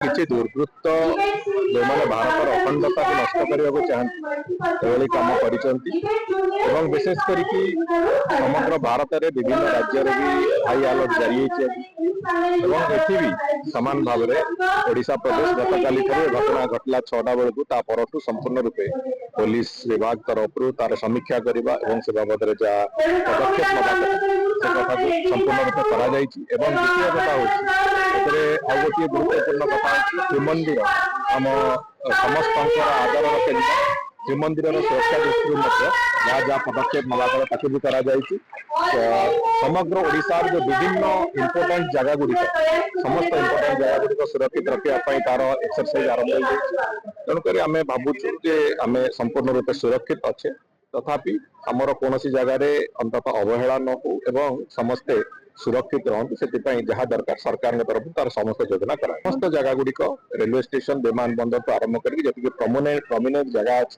କିଛି ଦୁର୍ବୃତ୍ତ ଯେଉଁମାନେ ଭାରତର ଅଖଣ୍ଡତାକୁ ନଷ୍ଟ କରିବାକୁ ଚାହାନ୍ତି ଏଭଳି କାମ କରିଛନ୍ତି ଏବଂ ବିଶେଷ କରିକି ସମଗ୍ର ଭାରତରେ ବିଭିନ୍ନ ରାଜ୍ୟରେ ବି ହାଇ ଆଲର୍ଟ ଜାରି ହୋଇଛି ଏବଂ ଏଠି ବି ସମାନ ଭାବରେ ଓଡ଼ିଶା ପ୍ରଦେଶ ଗତକାଲିଠାରୁ ଏ ଘଟଣା ଘଟିଲା 6ଟା ବେଳକୁ ତା ପରଠୁ ସମ୍ପୂର୍ଣ୍ଣ ରୂପେ ପୋଲିସ ବିଭାଗ ତରଫରୁ ତାର ସମୀକ୍ଷା କରିବା ଏବଂ ସେ ବାବଦରେ ଯାହା ପଦକ୍ଷେପ ନେବା କଥା ସେ କଥାକୁ ସମ୍ପୂର୍ଣ୍ଣ ରୂପେ କରାଯାଇଛି ଏବଂ ଦ୍ୱିତୀୟ କଥା ହେଉଛି ଏଥିରେ ଆଉ ଗୋଟିଏ ଗୁରୁତ୍ୱପୂର୍ଣ୍ଣ କଥା ହେଉଛି ଶ୍ରୀମନ୍ଦିର ଆମ ସମସ୍ତଙ୍କର ଆଦରର କେନ୍ଦ୍ର ଶ୍ରୀମନ୍ଦିରର ସୁରକ୍ଷା ଦୃଷ୍ଟିରୁ ମଧ୍ୟ ଯାହା ଯାହା ପଦକ୍ଷେପ ନେବା କଥା ତାକୁ ବି କରାଯାଇଛି ସମଗ୍ର ଓଡ଼ିଶାର ଯେଉଁ ବିଭିନ୍ନ ଇମ୍ପୋର୍ଟାଣ୍ଟ ଜାଗାଗୁଡ଼ିକ ସମସ୍ତ ଇମ୍ପୋର୍ଟାଣ୍ଟ ଜାଗାଗୁଡ଼ିକ ସୁରକ୍ଷିତ ରଖିବା ପାଇଁ ତାର ଏକ୍ସରସାଇଜ ଆରମ୍ଭ ହୋଇଯାଇଛି ତେଣୁକରି ଆମେ ଭାବୁଛୁ ଯେ ଆମେ ସମ୍ପୂର୍ଣ୍ଣ ରୂପେ ସୁରକ୍ଷିତ ଅଛେ ତଥାପି ଆମର କୌଣସି ଜାଗାରେ ଅନ୍ତତଃ ଅବହେଳା ନ ହଉ ଏବଂ ସମସ୍ତେ ସୁରକ୍ଷିତ ରହନ୍ତୁ ସେଥିପାଇଁ ଯାହା ଦରକାର ସରକାରଙ୍କ ତରଫରୁ ତାର ସମସ୍ତ ଯୋଜନା କରା ସମସ୍ତ ଜାଗାଗୁଡ଼ିକ ରେଲୱେ ଷ୍ଟେସନ ବିମାନ ବନ୍ଦରଠୁ ଆରମ୍ଭ କରିକି ଯେତିକି ପ୍ରମିନେଣ୍ଟ ଜାଗା ଅଛି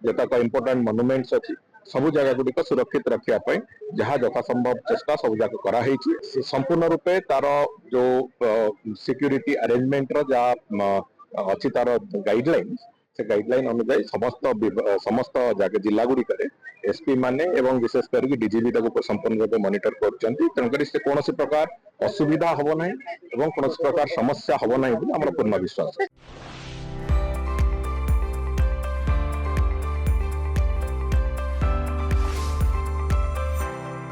ଯେତେକ ଇମ୍ପୋର୍ଟାଣ୍ଟ ମନୁମେଣ୍ଟସ ଅଛି ସବୁ ଜାଗାଗୁଡ଼ିକ ସୁରକ୍ଷିତ ରଖିବା ପାଇଁ ଯାହା ଯଥାସମ୍ଭବ ଚେଷ୍ଟା ସବୁ ଯାକ କରାହେଇଛି ସମ୍ପୂର୍ଣ୍ଣ ରୂପେ ତାର ଯୋଉ ସିକ୍ୟୁରିଟି ଆରେଞ୍ଜମେଣ୍ଟର ଯାହା ଅଛି ତାର ଗାଇଡଲାଇନ ସେ ଗାଇଡଲାଇନ ଅନୁଯାୟୀ ସମସ୍ତ ଜିଲ୍ଲା ଗୁଡ଼ିକରେ एसपी माने एवं विशेष करके डीजीपी ताको संपूर्ण रूप मॉनिटर करछंती तनकरी से कोनोसी प्रकार असुविधा हबो नाही एवं कोनोसी प्रकार समस्या हबो नाही बोली हमर पूर्ण विश्वास है।